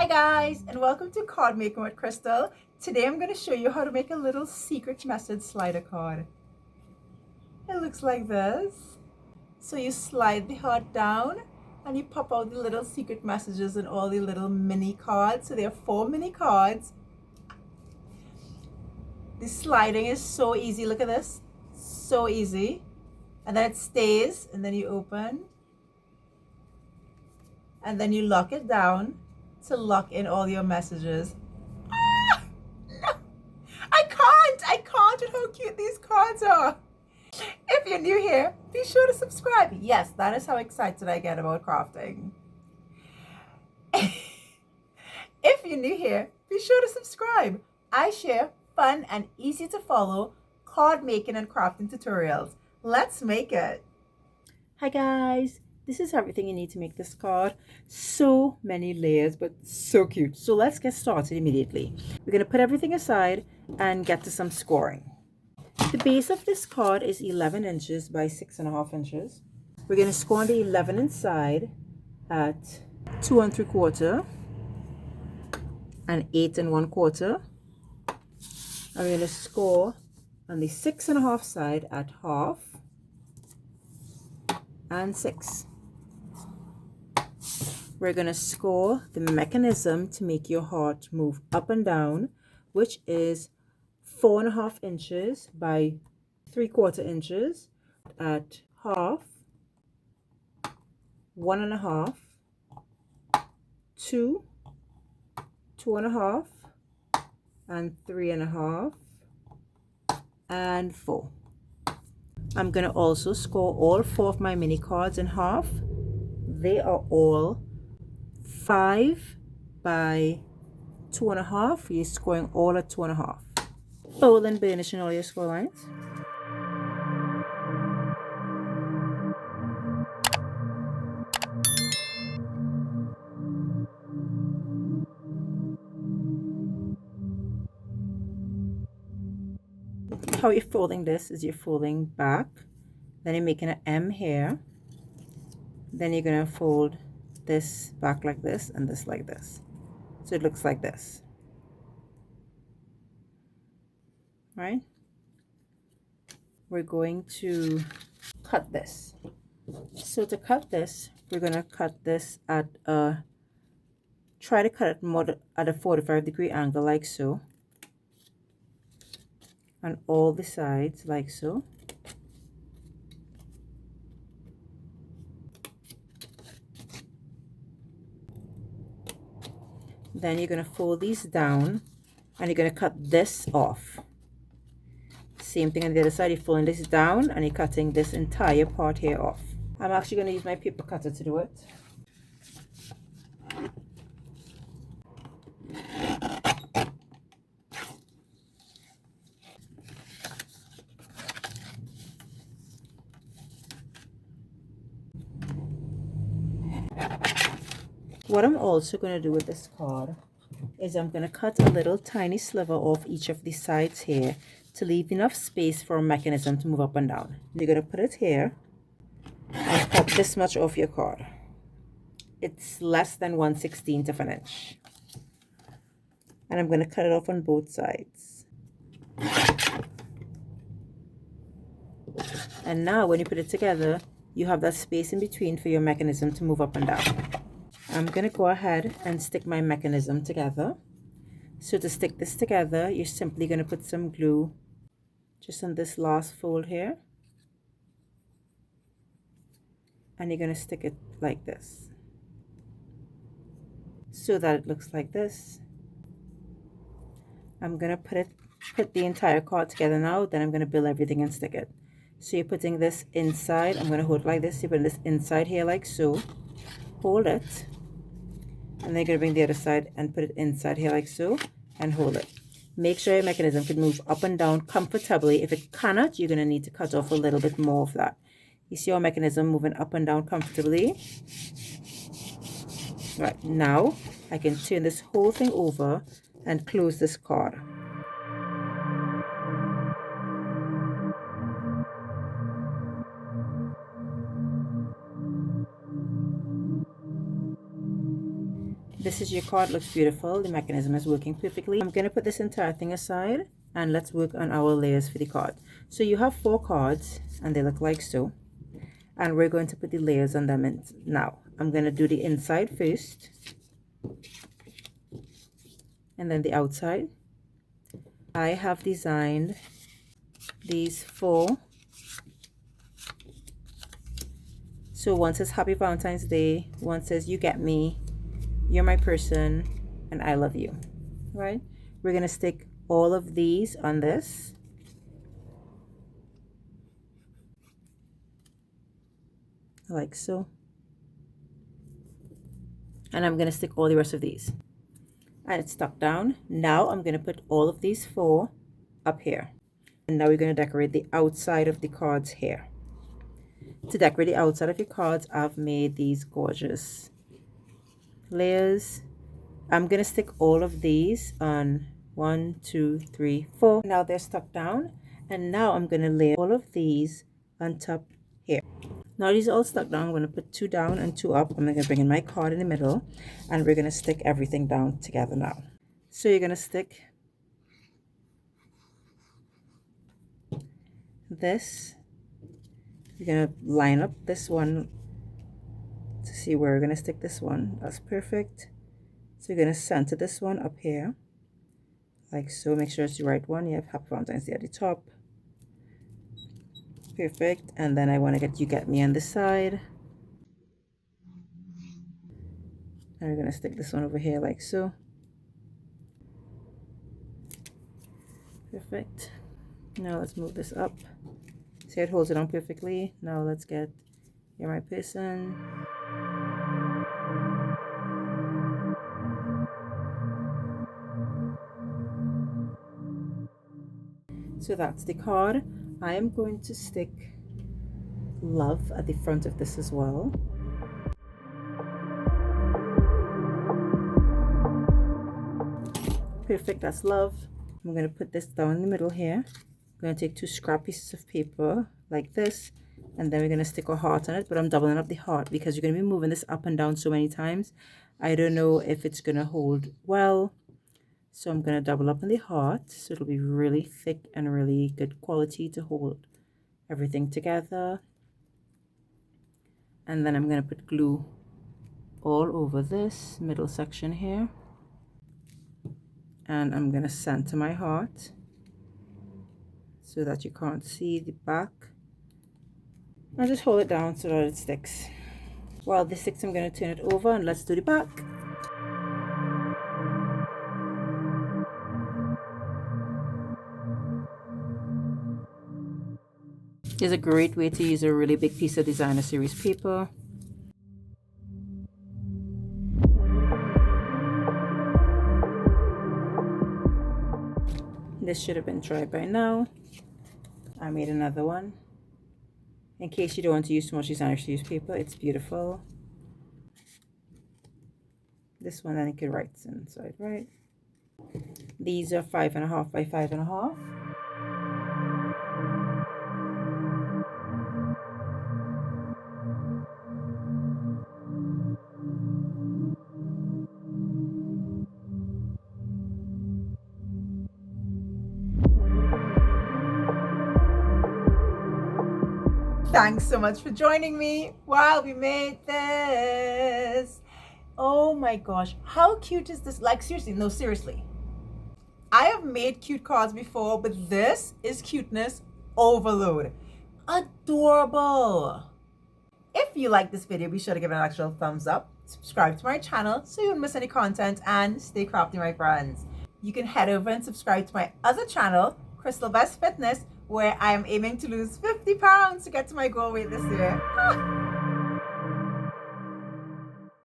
Hi guys, and welcome to Card Making with Crystal. Today I'm going to show you how to make a little secret message slider card. It looks like this. So you slide the heart down and you pop out the little secret messages and all the little mini cards. So there are 4 mini cards. The sliding is so easy. Look at this. So easy. And then it stays, and then you open. And then you lock it down to lock in all your messages. No, I can't with how cute these cards are. If you're new here, be sure to subscribe. Yes, that is how excited I get about crafting. If you're new here, be sure to subscribe. I share fun and easy to follow card making and crafting tutorials. Let's make it. Hi guys, this is everything you need to make this card. So many layers, but so cute. So let's get started immediately. We're going to put everything aside and get to some scoring. The base of this card is 11 inches by 6.5 inches. We're going to score on the 11 inside at 2 3/4 and 8 1/4. And we're going to score on the 6.5 side at half and 6. We're going to score the mechanism to make your heart move up and down, which is 4.5 inches by 3/4 inches at half, 1.5, 2, 2.5, and 3.5, and 4. I'm going to also score all 4 of my mini cards in half. They are all 5 by 2.5. You're scoring all at 2.5. Fold and burnish in all your score lines. How you're folding this is you're folding back, then you're making an M here, then you're going to fold this back like this and this like this, so it looks like this, right? We're going to cut this. So to cut this, we're going to cut this at a, try to cut it more at a 45-degree angle like so, on all the sides like so. Then you're going to fold these down and you're going to cut this off. Same thing on the other side, you're folding this down and you're cutting this entire part here off. I'm actually going to use my paper cutter to do it. What I'm also going to do with this card is I'm going to cut a little tiny sliver off each of the sides here to leave enough space for a mechanism to move up and down. You're going to put it here and cut this much off your card. It's less than 1/16 of an inch. And I'm going to cut it off on both sides. And now when you put it together, you have that space in between for your mechanism to move up and down. I'm going to go ahead and stick my mechanism together. So to stick this together, you're simply going to put some glue just on this last fold here. And you're going to stick it like this, so that it looks like this. I'm going to put the entire card together now, then I'm going to build everything and stick it. So you're putting this inside, I'm going to hold it like this, you're putting this inside here like so, hold it, and then you're going to bring the other side and put it inside here like so, and hold it. Make sure your mechanism can move up and down comfortably. If it cannot, you're going to need to cut off a little bit more of that. You see your mechanism moving up and down comfortably? Right, now I can turn this whole thing over and close this card. This is your card. Looks beautiful. The mechanism is working perfectly. I'm going to put this entire thing aside and let's work on our layers for the card. So you have 4 cards and they look like so. And we're going to put the layers on them now. I'm going to do the inside first and then the outside. I have designed these 4. So one says Happy Valentine's Day, one says You Get Me, You're My Person, and I Love You. Right? We're going to stick all of these on this. Like so. And I'm going to stick all the rest of these. And it's stuck down. Now I'm going to put all of these 4 up here. And now we're going to decorate the outside of the cards here. To decorate the outside of your cards, I've made these gorgeous layers. I'm going to stick all of these on 1, 2, 3, 4. Now they're stuck down. And now I'm going to lay all of these on top here. Now these are all stuck down. I'm going to put 2 down and 2 up. I'm going to bring in my card in the middle. And we're going to stick everything down together now. So you're going to stick this. You're going to line up this one to see where we're going to stick this one. That's perfect. So you're going to center this one up here. Like so. Make sure it's the right one. You have Happy Valentine's Day at the top. Perfect. And then I want to get You Get Me on this side. And we're going to stick this one over here like so. Perfect. Now let's move this up. See, it holds it on perfectly. Now let's get You're My Person. So that's the card. I am going to stick love at the front of this as well. Perfect, that's love. I'm going to put this down in the middle here. I'm going to take 2 scrap pieces of paper like this, and then we're going to stick a heart on it, but I'm doubling up the heart because you're going to be moving this up and down so many times. I don't know if it's going to hold well, so I'm going to double up on the heart so it'll be really thick and really good quality to hold everything together. And then I'm going to put glue all over this middle section here, and I'm going to center my heart so that you can't see the back. And just hold it down so that it sticks. While this sticks, I'm going to turn it over and let's do the back. It's a great way to use a really big piece of designer series paper. This should have been dried by now. I made another one. In case you don't want to use too much designer series paper, it's beautiful. This one, then you can write inside, right? These are 5.5 by 5.5. Thanks so much for joining me while we made this. Oh my gosh, how cute is this? Like seriously, no, seriously. I have made cute cards before, but this is cuteness overload. Adorable. If you like this video, be sure to give it an actual thumbs up, subscribe to my channel so you don't miss any content, and stay crafty, my friends. You can head over and subscribe to my other channel, Crystal Best Fitness, where I am aiming to lose 50 pounds to get to my goal weight this year.